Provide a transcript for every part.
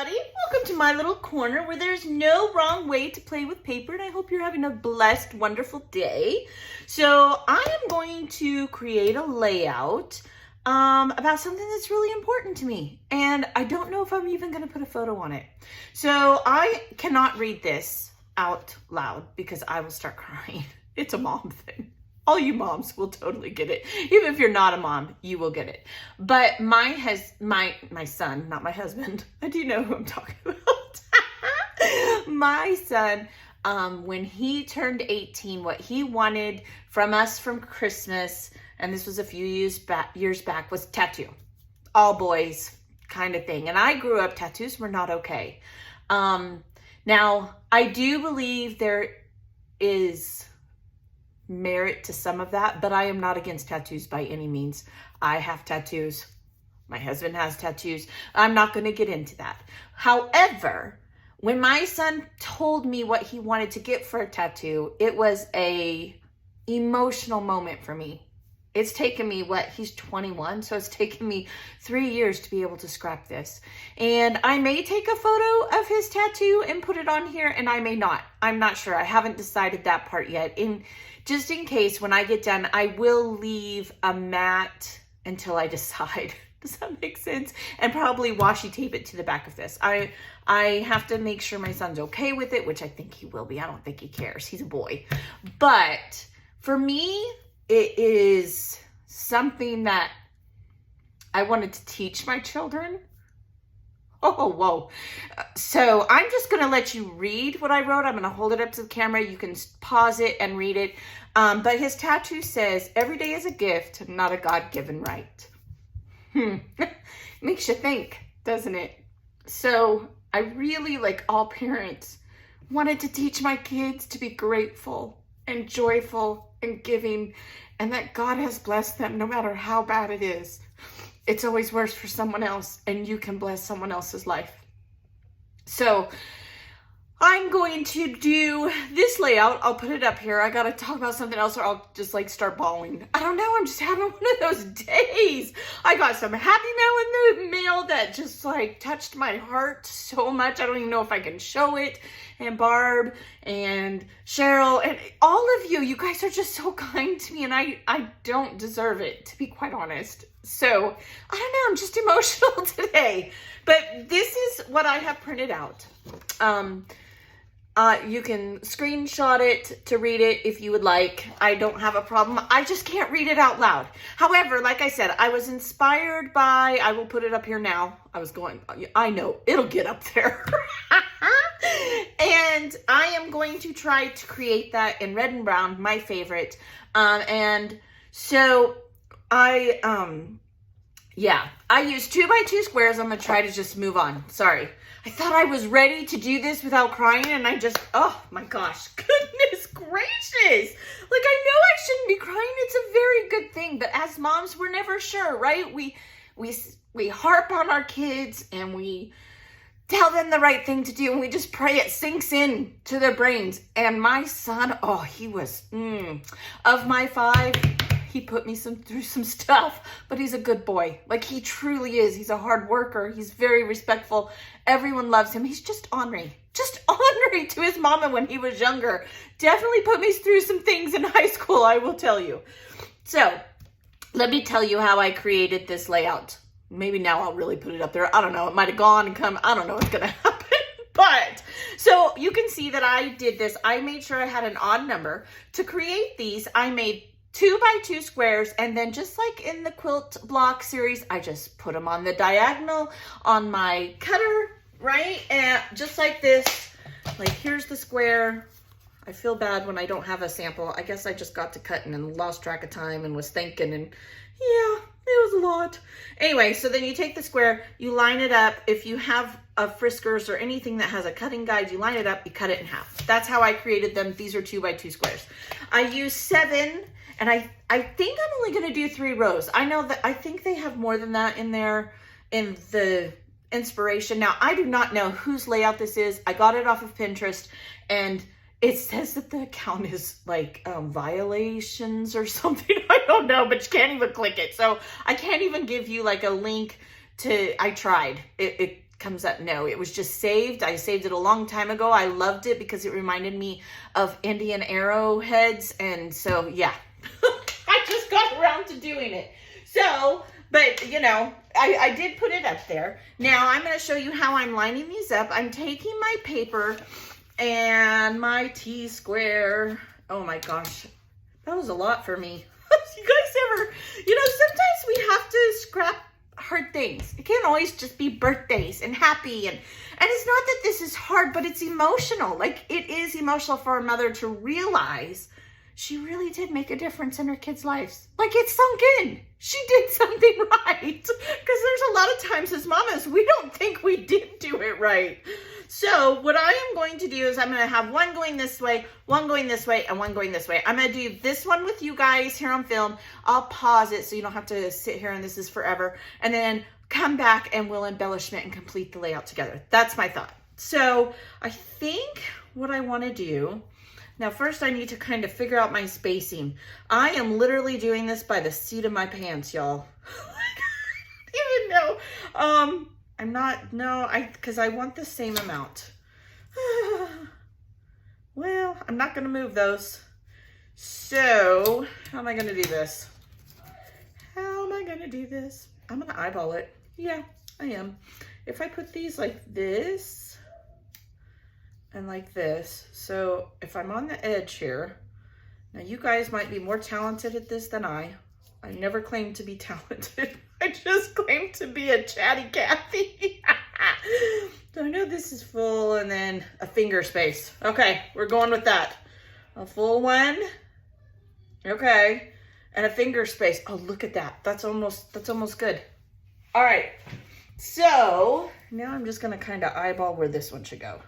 everybody. Welcome to my little corner where there's no wrong way to play with paper, and I hope you're having a blessed, wonderful day. So I am going to create a layout about something that's really important to me, and I don't know if I'm even going to put a photo on it. So I cannot read this out loud because I will start crying. It's a mom thing. All you moms will totally get it. Even if you're not a mom, you will get it. But my son, not my husband. I do know who I'm talking about. My son, when he turned 18, what he wanted from us from Christmas, and this was a few years back, was tattoo. All boys kind of thing. And I grew up, tattoos were not okay. Now, I do believe there is merit to some of that, but I am not against tattoos by any means. I have tattoos. My husband has tattoos. I'm not going to get into that. However, when my son told me what he wanted to get for a tattoo, it was a emotional moment for me. It's taken me, he's 21, so it's taken me 3 years to be able to scrap this. And I may take a photo of his tattoo and put it on here, and I may not. I'm not sure. I haven't decided that part yet. Just in case, when I get done, I will leave a mat until I decide. Does that make sense? And probably washi tape it to the back of this. I have to make sure my son's okay with it, which I think he will be. I don't think he cares. He's a boy. But for me, it is something that I wanted to teach my children. Oh, whoa. So I'm just going to let you read what I wrote. I'm going to hold it up to the camera. You can pause it and read it. But his tattoo says, "Every day is a gift, not a God-given right." Makes you think, doesn't it? So I really, like all parents, wanted to teach my kids to be grateful and joyful and giving, and that God has blessed them no matter how bad it is. It's always worse for someone else, and you can bless someone else's life. So I'm going to do this layout. I'll put it up here. I got to talk about something else or I'll just start bawling. I don't know. I'm just having one of those days. I got some happy mail in the mail that just touched my heart so much. I don't even know if I can show it. And Barb and Cheryl and all of you, you guys are just so kind to me, and I don't deserve it, to be quite honest. So I don't know. I'm just emotional today, but this is what I have printed out. You can screenshot it to read it if you would like. I don't have a problem. I just can't read it out loud. However, like I said, I was inspired by, I will put it up here now. I know it'll get up there. And I am going to try to create that in red and brown, my favorite. And so I use 2x2 squares. I'm going to try to just move on. Sorry. I thought I was ready to do this without crying, and oh my gosh, goodness gracious. I know I shouldn't be crying. It's a very good thing, but as moms, we're never sure, right? We harp on our kids, and we tell them the right thing to do, and we just pray it sinks in to their brains. And my son, he was, of my 5, he put me through some stuff, but he's a good boy. He truly is. He's a hard worker. He's very respectful. Everyone loves him. He's just ornery to his mama when he was younger. Definitely put me through some things in high school, I will tell you. So let me tell you how I created this layout. Maybe now I'll really put it up there. I don't know. It might have gone and come. I don't know what's going to happen. But so you can see that I did this. I made sure I had an odd number. To create these, I made 2x2 squares, and then just like in the Quilt Block Series, I just put them on the diagonal on my cutter, right? And just like this, here's the square. I feel bad when I don't have a sample. I guess I just got to cutting and lost track of time and was thinking, and yeah, it was a lot. Anyway, so then you take the square, you line it up. If you have a Friskers or anything that has a cutting guide, you line it up, you cut it in half. That's how I created them. These are 2x2 squares. I use 7. And I think I'm only going to do 3 rows. I think they have more than that in there in the inspiration. Now, I do not know whose layout this is. I got it off of Pinterest, and it says that the account is violations or something. I don't know, but you can't even click it. So I can't even give you a link to, I tried. It comes up. No, it was just saved. I saved it a long time ago. I loved it because it reminded me of Indian arrowheads. And so, yeah, I just got around to doing it. So, but you know, I did put it up there. Now I'm going to show you how I'm lining these up. I'm taking my paper and my T-square. Oh my gosh, that was a lot for me. You guys ever, you know, sometimes we have to scrap hard things. It can't always just be birthdays and happy. And it's not that this is hard, but it's emotional. Like, it is emotional for a mother to realize she really did make a difference in her kids' lives. Like, it's sunk in. She did something right. Because there's a lot of times as mamas, we don't think we did do it right. So what I am going to do is I'm going to have one going this way, one going this way, and one going this way. I'm going to do this one with you guys here on film. I'll pause it so you don't have to sit here and this is forever. And then come back and we'll embellishment and complete the layout together. That's my thought. So I think what I want to do, now first I need to kind of figure out my spacing. I am literally doing this by the seat of my pants, y'all. I don't even know. I'm not, no, because I want the same amount. Well, I'm not going to move those. So, how am I going to do this? How am I going to do this? I'm going to eyeball it. Yeah, I am. If I put these like this and like this, so if I'm on the edge here, now you guys might be more talented at this than I. I never claimed to be talented. I just claim to be a chatty Cathy. So I know this is full and then a finger space. Okay, we're going with that. A full one. Okay. And a finger space. Oh, look at that. That's almost good. All right. So now I'm just going to kind of eyeball where this one should go.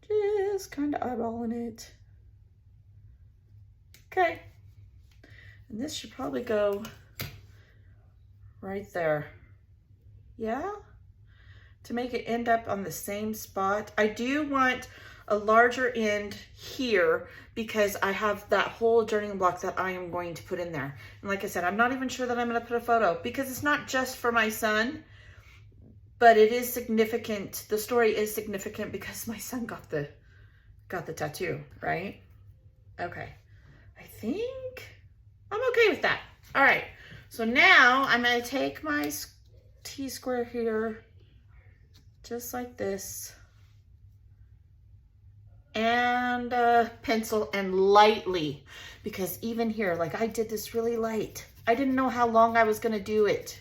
Just kind of eyeballing it. Okay. And this should probably go right there. Yeah? To make it end up on the same spot. I do want a larger end here because I have that whole journaling block that I am going to put in there. And like I said, I'm not even sure that I'm going to put a photo because it's not just for my son, but it is significant. The story is significant because my son got the tattoo, right? Okay. I think I'm okay with that. All right. So now I'm going to take my T-square here, just like this, and pencil and lightly, because even here, like I did this really light. I didn't know how long I was going to do it.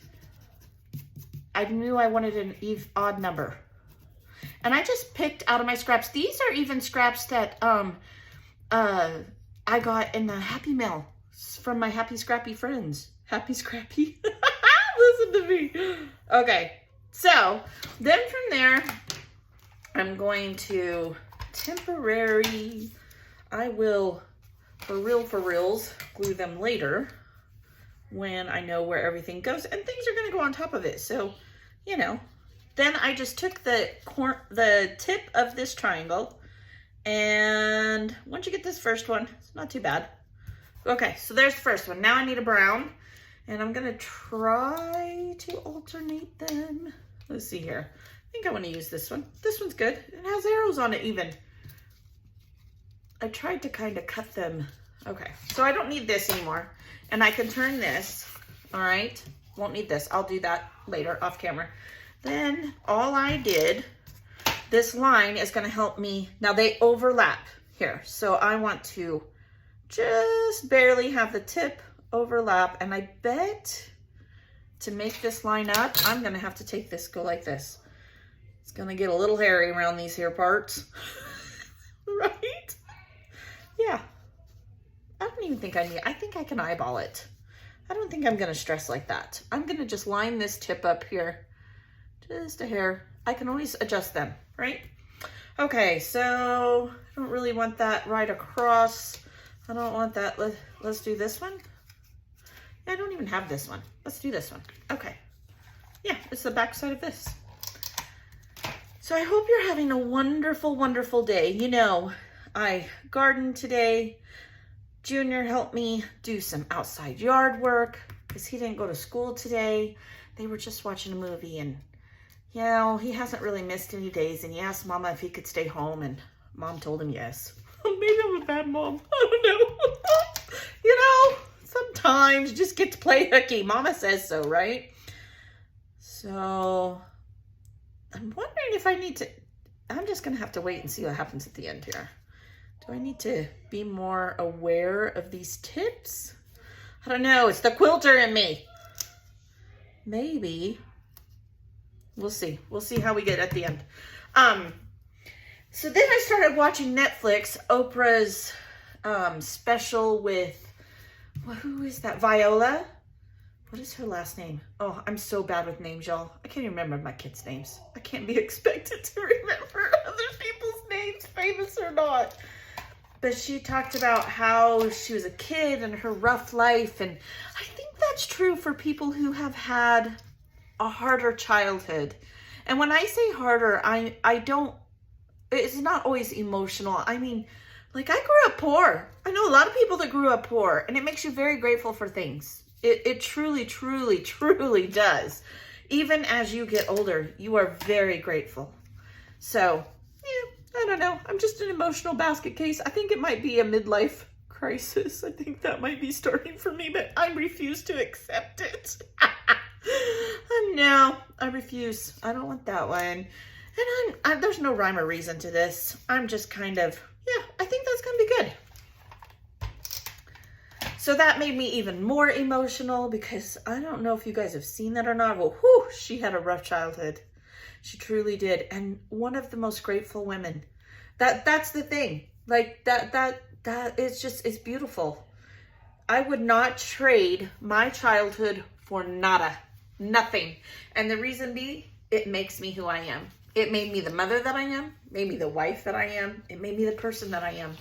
I knew I wanted an odd number. And I just picked out of my scraps. These are even scraps that I got in the Happy Mail from my Happy Scrappy friends. Happy Scrappy. Listen to me. Okay. So then from there, I'm going to I will, for reals, glue them later when I know where everything goes. And things are going to go on top of it. So, you know, then I just took the tip of this triangle. And once you get this first one, it's not too bad. Okay, so there's the first one. Now I need a brown. And I'm going to try to alternate them. Let's see here. I think I want to use this one. This one's good. It has arrows on it even. I tried to kind of cut them. Okay, so I don't need this anymore. And I can turn this, all right? Won't need this. I'll do that later off camera. Then all I did, this line is going to help me. Now they overlap here. So I want to just barely have the tip overlap, and I bet to make this line up, I'm going to have to take this, go like this. It's going to get a little hairy around these here parts. Right? Yeah. I don't even think I think I can eyeball it. I don't think I'm going to stress like that. I'm going to just line this tip up here. Just a hair. I can always adjust them, right? Okay, so I don't really want that right across. I don't want that. Let's do this one. I don't even have this one. Let's do this one. Okay. Yeah, it's the back side of this. So I hope you're having a wonderful, wonderful day. You know, I gardened today. Junior helped me do some outside yard work because he didn't go to school today. They were just watching a movie and you know, he hasn't really missed any days, and he asked Mama if he could stay home, and Mom told him yes. Maybe I'm a bad mom. I don't know. You know, sometimes you just get to play hooky. Mama says so, right? So I'm wondering if I need to, I'm just going to have to wait and see what happens at the end here. Do I need to be more aware of these tips? I don't know. It's the quilter in me. Maybe. We'll see. We'll see how we get at the end. So then I started watching Netflix, Oprah's special with, well, who is that? Viola? What is her last name? Oh, I'm so bad with names, y'all. I can't even remember my kids' names. I can't be expected to remember other people's names, famous or not. But she talked about how she was a kid and her rough life. And I think that's true for people who have had a harder childhood. And when I say harder, I don't, it's not always emotional. I mean, like, I grew up poor. I know a lot of people that grew up poor, and it makes you very grateful for things. It truly, truly, truly does. Even as you get older, you are very grateful. So, yeah, I don't know. I'm just an emotional basket case. I think it might be a midlife crisis. I think that might be starting for me, but I refuse to accept it. No, I refuse. I don't want that one. And there's no rhyme or reason to this. I'm just kind of, yeah, I think that's going to be good. So that made me even more emotional because I don't know if you guys have seen that or not. Well, whew, she had a rough childhood. She truly did. And one of the most grateful women. That's the thing. Like that it's just, it's beautiful. I would not trade my childhood for nada, nothing. And the reason being, it makes me who I am. It made me the mother that I am, made me the wife that I am. It made me the person that I am.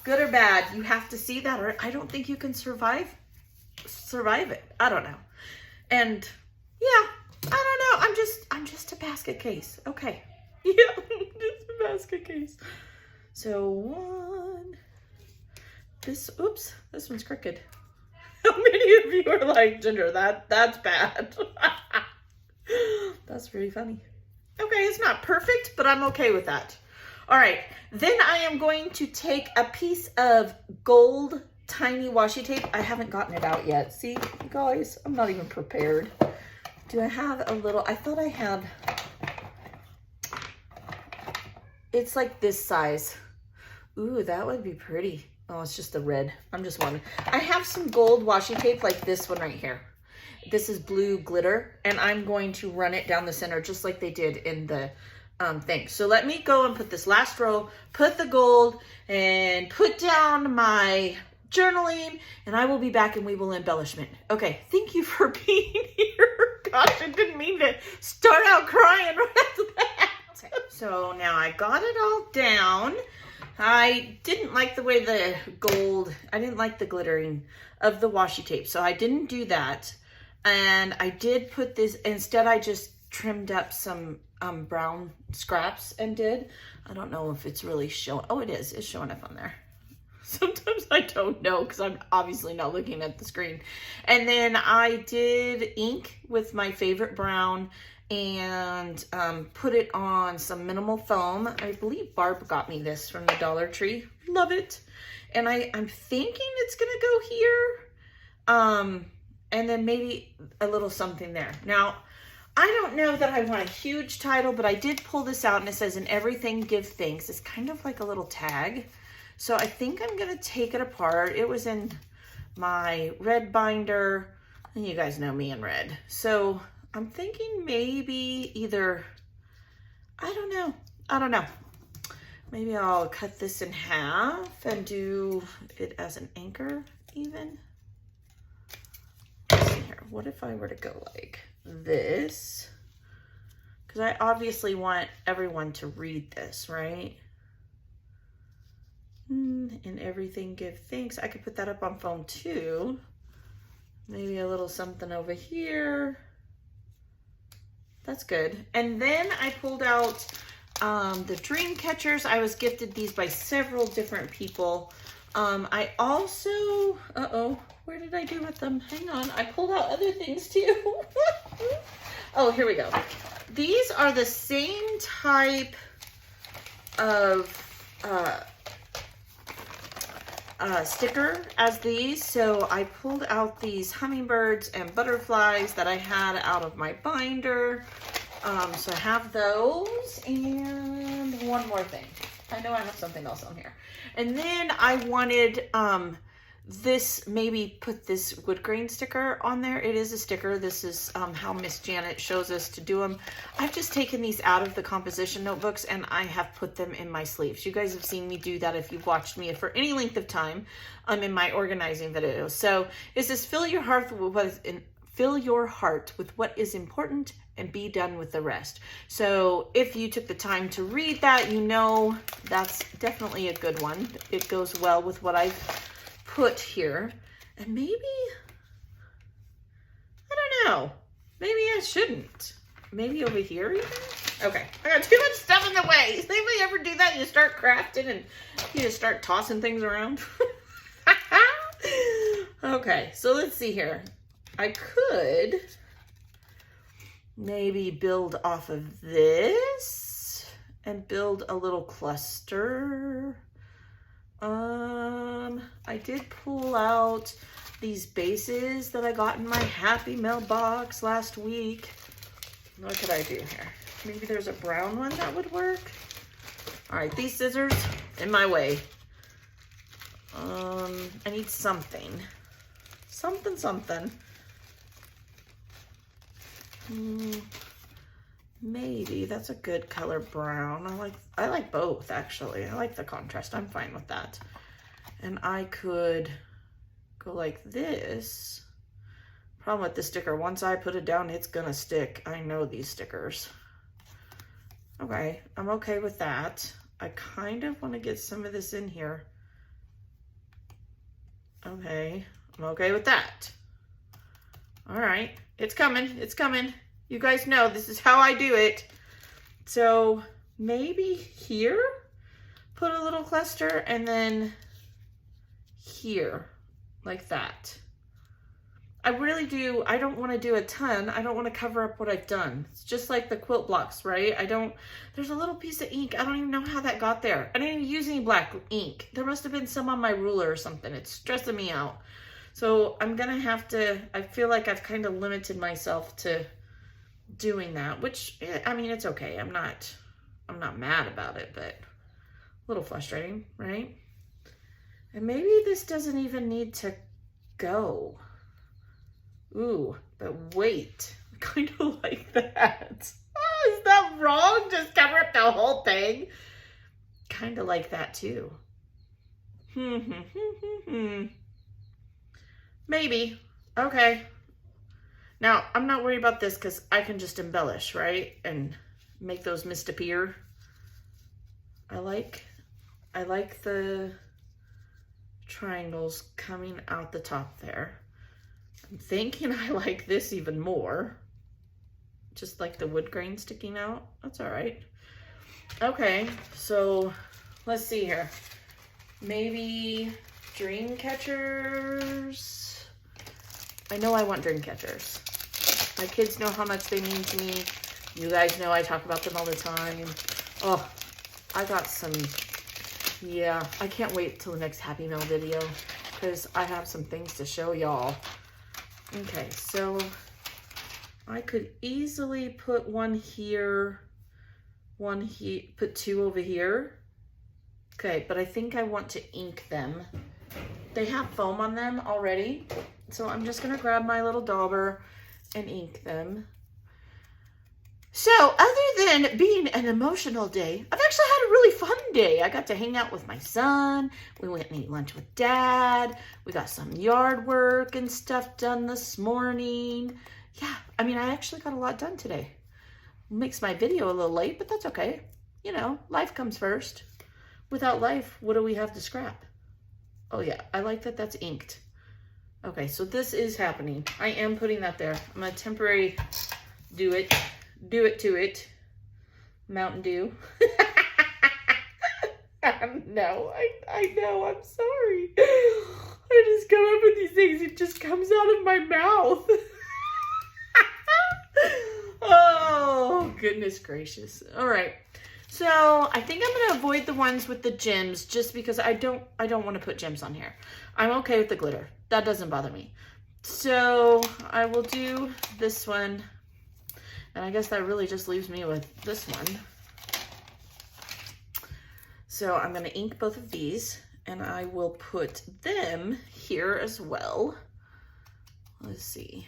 Good or bad, you have to see that, or I don't think you can survive it. I don't know. And yeah, I don't know. I'm just a basket case. Okay. Yeah, just a basket case. So this one's crooked. How many of you are like, Ginger, that's bad? That's really funny. Okay, it's not perfect, but I'm okay with that. All right, then I am going to take a piece of gold tiny washi tape. I haven't gotten it out yet. See, you guys, I'm not even prepared. Do I have a little, I thought I had, it's like this size. Ooh, that would be pretty. Oh, it's just the red. I'm just wondering. I have some gold washi tape like this one right here. This is blue glitter, and I'm going to run it down the center just like they did in the thing. So let me go and put this last row, put the gold, and put down my journaling, and I will be back and we will embellishment. Okay, thank you for being here. Gosh, I didn't mean to start out crying right after that. Okay, so now I got it all down. I didn't like the way the gold, I didn't like the glittering of the washi tape, so I didn't do that. And I did put this, instead I just trimmed up some brown scraps and did. I don't know if it's really showing. Oh, it is. It's showing up on there. Sometimes I don't know because I'm obviously not looking at the screen. And then I did ink with my favorite brown and put it on some minimal foam. I believe Barb got me this from the Dollar Tree. Love it. And I'm thinking it's going to go here. And then maybe a little something there. Now, I don't know that I want a huge title, but I did pull this out and it says, "In everything, give thanks." It's kind of like a little tag. So I think I'm going to take it apart. It was in my red binder, and you guys know me in red. So I'm thinking maybe either, I don't know. Maybe I'll cut this in half and do it as an anchor even. Let's see here. What if I were to go like this? Because I obviously want everyone to read this, right? In everything, give thanks. I could put that up on phone too. Maybe a little something over here. That's good. And then I pulled out the dream catchers. I was gifted these by several different people. I also, where did I do with them? Hang on, I pulled out other things too. Oh, here we go. these are the same type of sticker as these. So I pulled out these hummingbirds and butterflies that I had out of my binder. So I have those, and one more thing. I know I have something else on here. And then I wanted this, maybe put this wood grain sticker on there. It is a sticker. This is how Miss Janet shows us to do them. I've just taken these out of the composition notebooks and I have put them in my sleeves. You guys have seen me do that if you've watched me for any length of time in my organizing videos. So it says, fill your heart with what is important and be done with the rest. So if you took the time to read that, you know that's definitely a good one. It goes well with what I've put here. And maybe, I don't know, maybe I shouldn't. Maybe over here even? Okay, I got too much stuff in the way. Does anybody ever do that? You start crafting and you just start tossing things around. Okay, so let's see here. I could maybe build off of this and build a little cluster. I did pull out these bases that I got in my Happy Mail box last week. What could I do here? Maybe there's a brown one that would work. All right, these scissors in my way. I need something. Something. Maybe that's a good color, brown. I like both, actually. I like the contrast. I'm fine with that. And I could go like this. Problem with this sticker, once I put it down, it's gonna stick. I know these stickers. Okay, I'm okay with that. I kind of want to get some of this in here. Okay, I'm okay with that. All right, it's coming, it's coming. You guys know this is how I do it. So maybe here, put a little cluster, and then here, like that. I really do, I don't want to do a ton. I don't want to cover up what I've done. It's just like the quilt blocks, right? There's a little piece of ink. I don't even know how that got there. I didn't even use any black ink. There must have been some on my ruler or something. It's stressing me out. So I'm going to have to, I feel like I've kind of limited myself to doing that, which, I mean, it's okay. I'm not mad about it, but a little frustrating, right? And maybe this doesn't even need to go. Ooh, but wait, I kind of like that. Oh, is that wrong? Just cover up the whole thing? Kind of like that too. Maybe. Okay. Now, I'm not worried about this because I can just embellish, right? And make those mist appear. I like the triangles coming out the top there. I'm thinking I like this even more. Just like the wood grain sticking out. That's all right. Okay, so let's see here. Maybe dream catchers. I know I want dream catchers. My kids know how much they mean to me. You guys know I talk about them all the time. Oh, I got some, yeah, I can't wait till the next Happy Mail video because I have some things to show y'all. Okay, so I could easily put one here, put two over here. Okay, but I think I want to ink them. They have foam on them already, so I'm just gonna grab my little dauber and ink them. So other than being an emotional day, I've actually had a really fun day. I got to hang out with my son. We went and ate lunch with Dad. We got some yard work and stuff done this morning. Yeah, I mean, I actually got a lot done today. Makes my video a little late, but that's okay. You know, life comes first. Without life, what do we have to scrap? Oh yeah, I like that that's inked. Okay, so this is happening. I am putting that there. I'm gonna temporary do it to it. Mountain Dew. No, I know, I'm sorry. I just come up with these things, it just comes out of my mouth. Oh Goodness gracious. All right. So I think I'm going to avoid the ones with the gems just because I don't want to put gems on here. I'm okay with the glitter. That doesn't bother me. So I will do this one. And I guess that really just leaves me with this one. So I'm going to ink both of these and I will put them here as well. Let's see.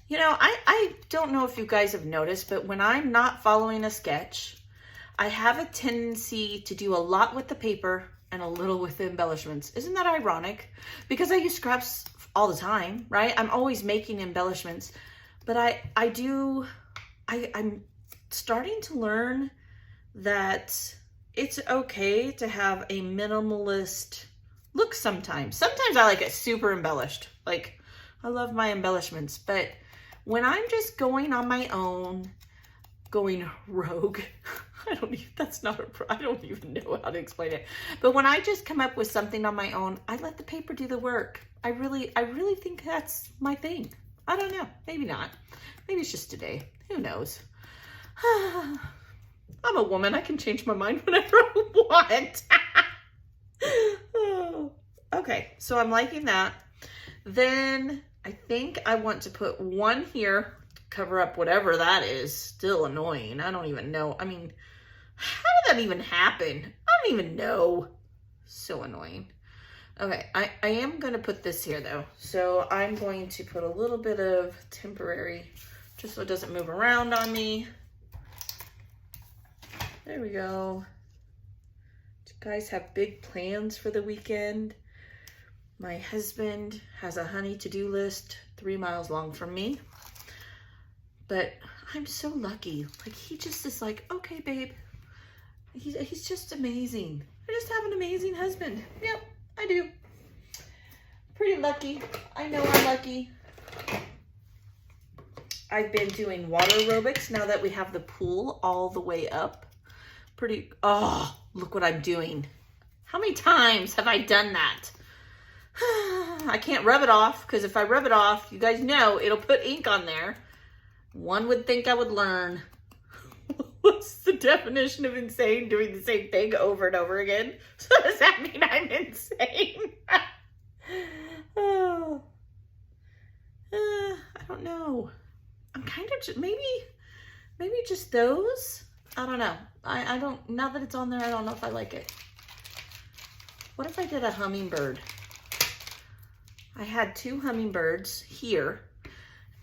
You know, I don't know if you guys have noticed, but when I'm not following a sketch, I have a tendency to do a lot with the paper and a little with the embellishments. Isn't that ironic? Because I use scraps all the time, right? I'm always making embellishments, but I'm starting to learn that it's okay to have a minimalist look sometimes. Sometimes I like it super embellished. Like, I love my embellishments, but when I'm just going on my own, going rogue, I don't even know how to explain it. But when I just come up with something on my own, I let the paper do the work. I really think that's my thing. I don't know, maybe not. Maybe it's just today, who knows? I'm a woman, I can change my mind whenever I want. Oh. Okay, so I'm liking that. Then I think I want to put one here, cover up whatever that is. Still annoying. I don't even know. I mean, how did that even happen? I don't even know. So annoying. Okay, I am going to put this here though. So I'm going to put a little bit of temporary, just so it doesn't move around on me. There we go. Do you guys have big plans for the weekend? My husband has a honey to-do list 3 miles long from me. But I'm so lucky. Like, he just is like, okay, babe. He's just amazing. I just have an amazing husband. Yep, I do. Pretty lucky. I know I'm lucky. I've been doing water aerobics now that we have the pool all the way up. Oh, look what I'm doing. How many times have I done that? I can't rub it off because if I rub it off, you guys know it'll put ink on there. One would think I would learn. What's the definition of insane? Doing the same thing over and over again. So does that mean I'm insane? Oh. I don't know. I'm kind of just, maybe just those. I don't know. I don't, now that it's on there, I don't know if I like it. What if I did a hummingbird? I had 2 hummingbirds here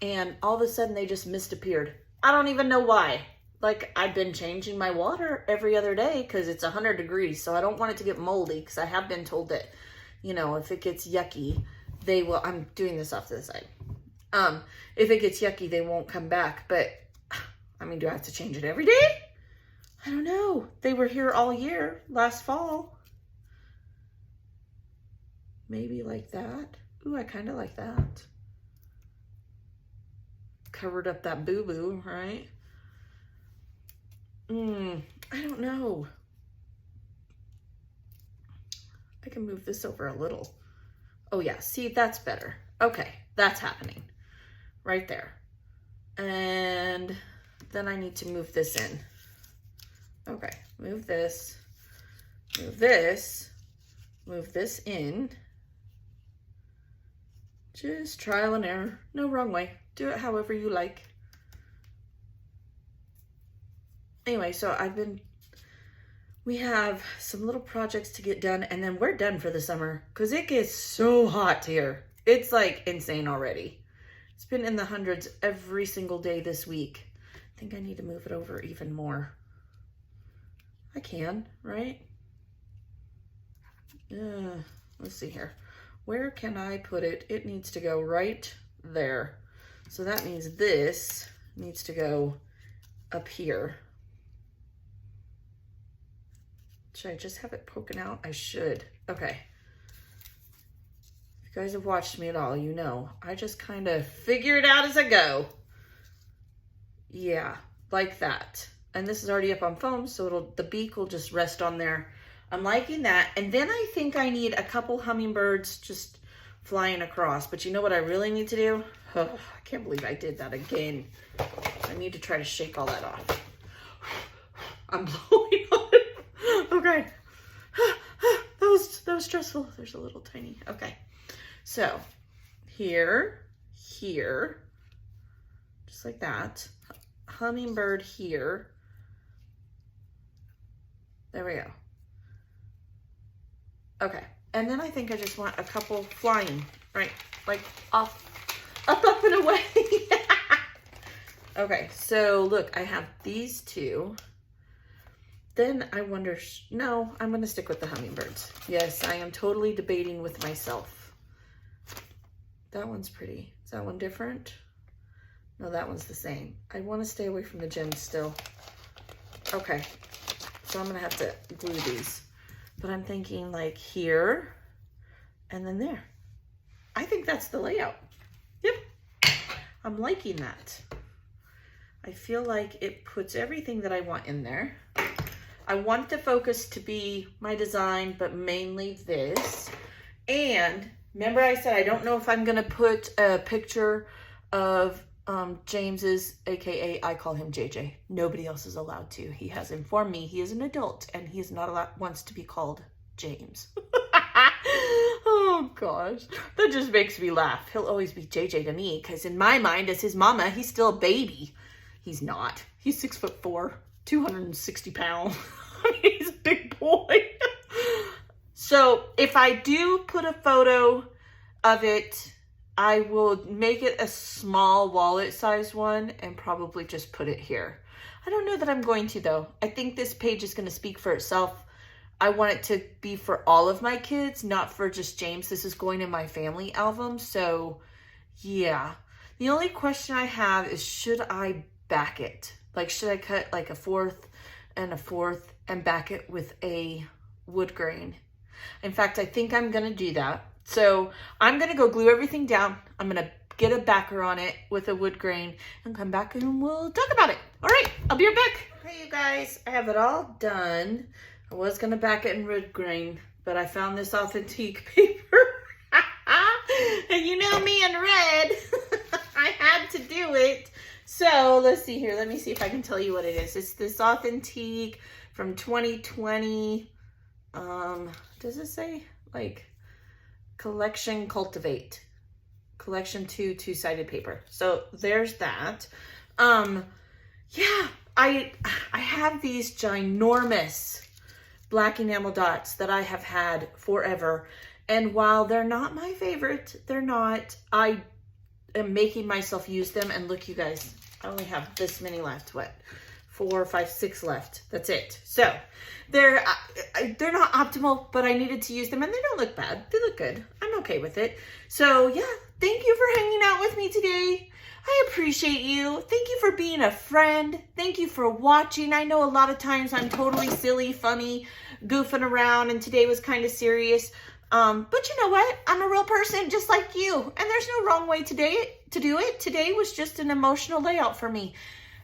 and all of a sudden they just disappeared. I don't even know why. Like, I've been changing my water every other day because it's 100 degrees. So I don't want it to get moldy because I have been told that, you know, if it gets yucky, they will, I'm doing this off to the side. If it gets yucky, they won't come back. But I mean, do I have to change it every day? I don't know. They were here all year last fall. Maybe like that. Ooh, I kind of like that. Covered up that boo-boo, right? I don't know. I can move this over a little. Oh yeah, see, that's better. Okay, that's happening right there. And then I need to move this in. Okay, move this in. Just trial and error, no wrong way. Do it however you like. Anyway, so we have some little projects to get done and then we're done for the summer because it gets so hot here. It's like insane already. It's been in the hundreds every single day this week. I think I need to move it over even more. I can, right? Let's see here. Where can I put it? It needs to go right there. So that means this needs to go up here. Should I just have it poking out? I should. Okay. If you guys have watched me at all, you know, I just kind of figure it out as I go. Yeah, like that. And this is already up on foam, so the beak will just rest on there. I'm liking that. And then I think I need a couple hummingbirds just flying across. But you know what I really need to do? Oh, I can't believe I did that again. I need to try to shake all that off. I'm blowing on it. Okay. That was stressful. There's a little tiny, okay. So here, just like that. Hummingbird here. There we go. Okay, and then I think I just want a couple flying, right? Like up, and away. Okay, so look, I have these two. Then I wonder, no, I'm gonna stick with the hummingbirds. Yes, I am totally debating with myself. That one's pretty. Is that one different? No, that one's the same. I wanna stay away from the gems still. Okay, so I'm gonna have to glue these. But I'm thinking like here and then there. I think that's the layout. Yep, I'm liking that. I feel like it puts everything that I want in there. I want the focus to be my design, but mainly this. And remember I said I don't know if I'm gonna put a picture of James's, AKA I call him JJ. Nobody else is allowed to. He has informed me he is an adult and he is not allowed, wants to be called James. Oh gosh, that just makes me laugh. He'll always be JJ to me because in my mind as his mama, he's still a baby. He's not. He's 6'4", 260 pounds. I mean, he's a big boy. So if I do put a photo of it, I will make it a small wallet size one and probably just put it here. I don't know that I'm going to though. I think this page is going to speak for itself. I want it to be for all of my kids, not for just James. This is going in my family album. So yeah, the only question I have is should I back it? Like should I cut like a fourth and a fourth and back it with a wood grain? In fact, I think I'm going to do that. So I'm going to go glue everything down. I'm going to get a backer on it with a wood grain and come back and we'll talk about it. All right, I'll be right back. Hey, you guys, I have it all done. I was going to back it in wood grain, but I found this authentic paper. And you know me and red. I had to do it. So let's see here. Let me see if I can tell you what it is. It's this authentic from 2020. Does it say like collection cultivate collection 2 2-sided paper? So there's that. Yeah, I have these ginormous black enamel dots that I have had forever, and while they're not my favorite, they're not, I am making myself use them. And look, you guys, I only have this many left. What, 4, 5, 6 left. That's it. So they're not optimal, but I needed to use them and they don't look bad. They look good. I'm okay with it. So yeah, thank you for hanging out with me today. I appreciate you. Thank you for being a friend. Thank you for watching. I know a lot of times I'm totally silly, funny, goofing around, and today was kind of serious. But you know what? I'm a real person just like you, and there's no wrong way to do it. Today was just an emotional layout for me,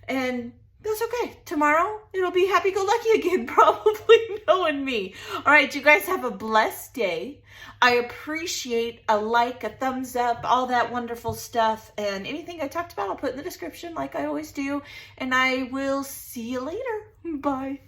and that's okay. Tomorrow, it'll be happy-go-lucky again, probably, knowing me. All right, you guys have a blessed day. I appreciate a like, a thumbs up, all that wonderful stuff. And anything I talked about, I'll put in the description like I always do. And I will see you later. Bye.